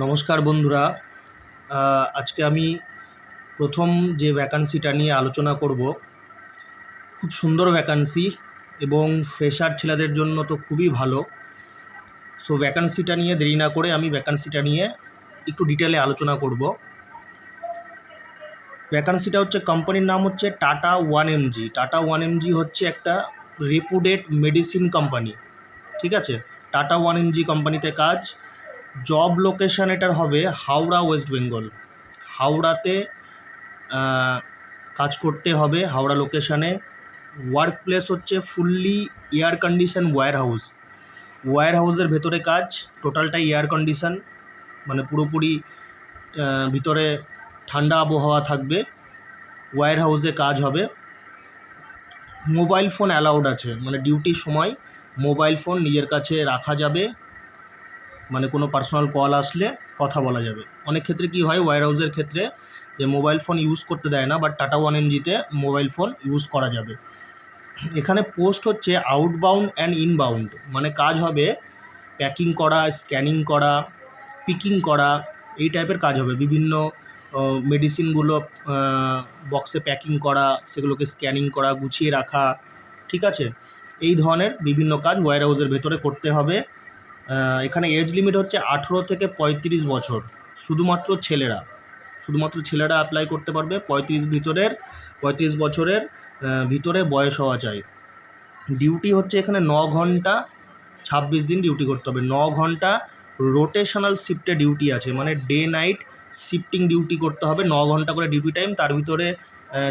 নমস্কার বন্ধুরা। আজকে আমি প্রথম যে ভ্যাকান্সিটা নিয়ে আলোচনা করব, খুব সুন্দর ভ্যাকান্সি এবং ফ্রেশার ছেলেদের জন্য তো খুবই ভালো। সো ভ্যাকান্সিটা নিয়ে দেরি না করে আমি ভ্যাকান্সিটা নিয়ে একটু ডিটেলে আলোচনা করব। ভ্যাকান্সিটা হচ্ছে, কোম্পানির নাম হচ্ছে টাটা 1mg। টাটা 1mg হচ্ছে একটা রেপুটেড মেডিসিন কোম্পানি, ঠিক আছে। টাটা 1mg কোম্পানিতে কাজ। জব লোকেশন এটার হবে হাওড়া, ওয়েস্ট বেঙ্গল। হাওড়াতে কাজ করতে হবে, হাওড়া লোকেশানে। ওয়ার্ক প্লেস হচ্ছে ফুললি এয়ার কন্ডিশন ওয়্যার হাউসের ভেতরে কাজ। টোটালটাই এয়ার কন্ডিশন, মানে পুরোপুরি ভিতরে ঠান্ডা আবহাওয়া থাকবে। ওয়্যার হাউসে কাজ হবে। মোবাইল ফোন অ্যালাউড আছে, মানে ডিউটির সময় মোবাইল ফোন নিজের কাছে রাখা যাবে, মানে কোনো পার্সোনাল কল আসলে কথা বলা যাবে। অনেক ক্ষেত্রে কি হয়, ওয়্যার হাউসের ক্ষেত্রে যে মোবাইল ফোন ইউজ করতে দেয় না, বাট টাটা 1mgতে মোবাইল ফোন ইউজ করা যাবে। এখানে পোস্ট হচ্ছে আউটবাউন্ড অ্যান্ড ইনবাউন্ড, মানে কাজ হবে প্যাকিং করা, স্ক্যানিং করা, পিকিং করা, এই টাইপের কাজ হবে। বিভিন্ন মেডিসিনগুলো বক্সে প্যাকিং করা, সেগুলোকে স্ক্যানিং করা, গুছিয়ে রাখা, ঠিক আছে। এই ধরনের বিভিন্ন কাজ ওয়্যার হাউসের ভেতরে করতে হবে। এখানে এজ লিমিট হচ্ছে 18 থেকে 35 বছর। শুধুমাত্র ছেলেরা অ্যাপ্লাই করতে পারবে। 35 বছরের ভিতরে বয়স হওয়া চাই। ডিউটি হচ্ছে এখানে 9 ঘন্টা 26 দিন ডিউটি করতে হবে। 9 ঘন্টা রোটেশনাল শিফটে ডিউটি আছে, মানে ডে নাইট শিফটিং ডিউটি করতে হবে। 9 ঘন্টা করে ডিউটি টাইম, তার ভিতরে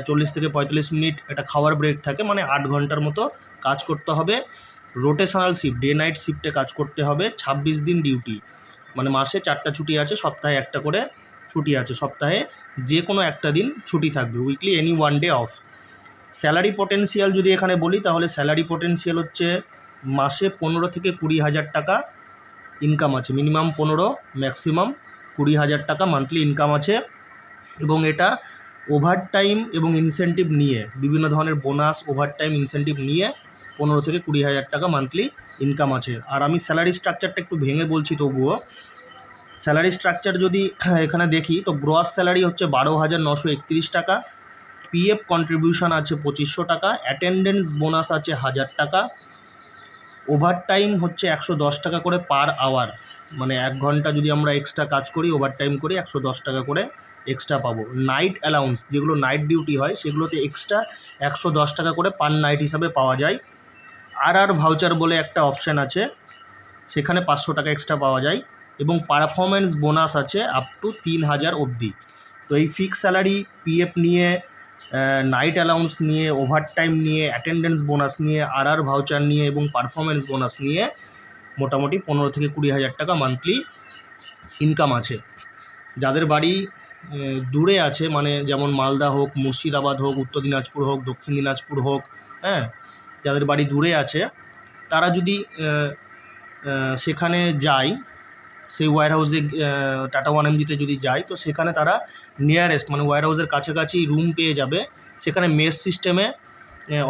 40 থেকে 45 মিনিট একটা খাওয়ার ব্রেক থাকে, মানে 8 ঘন্টার মতো কাজ করতে হবে। রোটেশনাল শিফট, ডে নাইট শিফটে কাজ করতে হবে। 26 দিন ডিউটি, মানে মাসে 4টা ছুটি আছে, সপ্তাহে একটা করে ছুটি আছে। সপ্তাহে যে কোনো একটা দিন ছুটি থাকবে, weekly any one day of. Salary potential যদি এখানে বলি, তাহলে স্যালারি পটেনশিয়াল হচ্ছে মাসে 15 থেকে 20 হাজার টাকা ইনকাম আছে। মিনিমাম 15, ম্যাক্সিমাম 20 হাজার টাকা মান্থলি ইনকাম আছে। এবং এটা ওভারটাইম এবং ইনসেন্টিভ নিয়ে, বিভিন্ন ধরনের বোনাস, ওভারটাইম, ইনসেন্টিভ নিয়ে 15 থেকে 20 হাজার টাকা মান্থলি ইনকাম আছে। আর আমি স্যালারি স্ট্রাকচারটা একটু ভেঙে বলছি তবুও। স্যালারি স্ট্রাকচার যদি এখানে দেখি, তো গ্রস স্যালারি হচ্ছে 12,931 টাকা। পিএফ কন্ট্রিবিউশন আছে 2500 টাকা। অ্যাটেন্ডেন্স বোনাস আছে 1000 টাকা। ওভারটাইম হচ্ছে 110 টাকা করে পার আওয়ার, মানে 1 ঘন্টা যদি আমরা এক্সট্রা কাজ করি, ওভারটাইম করি, 110 টাকা করে এক্সট্রা পাবো। নাইট অ্যালাউন্স, যেগুলো নাইট ডিউটি হয়, সেগুলোতে এক্সট্রা 110 টাকা করে পার নাইট হিসাবে পাওয়া যায়। আর ভাউচার বলে একটা অপশান আছে, সেখানে 500 টাকা এক্সট্রা পাওয়া যায়। এবং পারফরমেন্স বোনাস আছে আপ টু 3000 অবধি। তো এই ফিক্স স্যালারি, পিএফ নিয়ে, নাইট অ্যালাউন্স নিয়ে, ওভারটাইম নিয়ে, অ্যাটেন্ডেন্স বোনাস নিয়ে, আর ভাউচার নিয়ে এবং পারফরমেন্স বোনাস নিয়ে মোটামুটি 15 থেকে 20 হাজার টাকা মান্থলি ইনকাম আছে। যাদের বাড়ি দূরে আছে, মানে যেমন মালদা হোক, মুর্শিদাবাদ হোক, উত্তর দিনাজপুর হোক, দক্ষিণ দিনাজপুর হোক, হ্যাঁ, যাদের বাড়ি দূরে আছে, তারা যদি সেখানে যায়, সেই ওয়্যার হাউসে, টাটা 1mgতে যদি যায়, তো সেখানে তারা নিয়ারেস্ট, মানে ওয়্যার হাউসের কাছাকাছি রুম পেয়ে যাবে। সেখানে মেস সিস্টেমে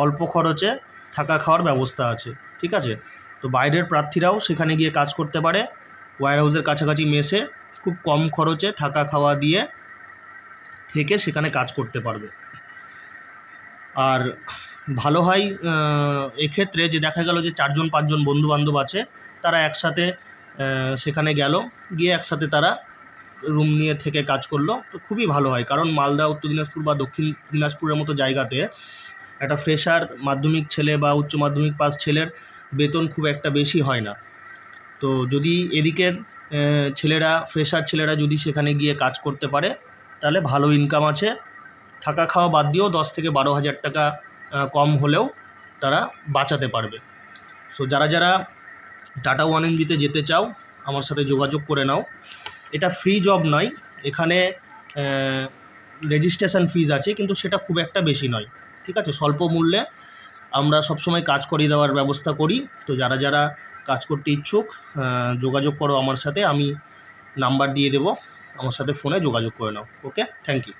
অল্প খরচে থাকা খাওয়ার ব্যবস্থা আছে, ঠিক আছে। তো বাইরের প্রার্থীরাও সেখানে গিয়ে কাজ করতে পারে। ওয়্যার হাউসের কাছাকাছি মেসে খুব কম খরচে থাকা খাওয়া দিয়ে থেকে সেখানে কাজ করতে পারবে। আর ভালো হয় এক্ষেত্রে যে দেখা গেল যে 4-5 জন বন্ধুবান্ধব আছে, তারা একসাথে সেখানে গেল, গিয়ে একসাথে তারা রুম নিয়ে থেকে কাজ করলো, তো খুবই ভালো হয়। কারণ মালদা, উত্তর দিনাজপুর বা দক্ষিণ দিনাজপুরের মতো জায়গাতে একটা ফ্রেশার মাধ্যমিক ছেলে বা উচ্চ মাধ্যমিক পাস ছেলের বেতন খুব একটা বেশি হয় না। তো যদি এদিকের ফ্রেশার ছেলেরা যদি সেখানে গিয়ে কাজ করতে পারে, তাহলে ভালো ইনকাম আছে। থাকা খাওয়া বাদ দিয়েও 10 থেকে 12 হাজার টাকা কম হলেও তারা বাঁচাতে পারবে। সো যারা টাটা 1mgতে যেতে চাও, আমার সাথে যোগাযোগ করে নাও। এটা ফ্রি জব নয়, এখানে রেজিস্ট্রেশন ফিজ আছে, কিন্তু সেটা খুব একটা বেশি নয়, ঠিক আছে। স্বল্প মূল্যে আমরা সবসময় কাজ করিয়ে দেওয়ার ব্যবস্থা করি। তো যারা কাজ করতে ইচ্ছুক, যোগাযোগ করো আমার সাথে, আমি নাম্বার দিয়ে দেবো, আমার সাথে ফোনে যোগাযোগ করে নাও। ওকে, থ্যাংক ইউ।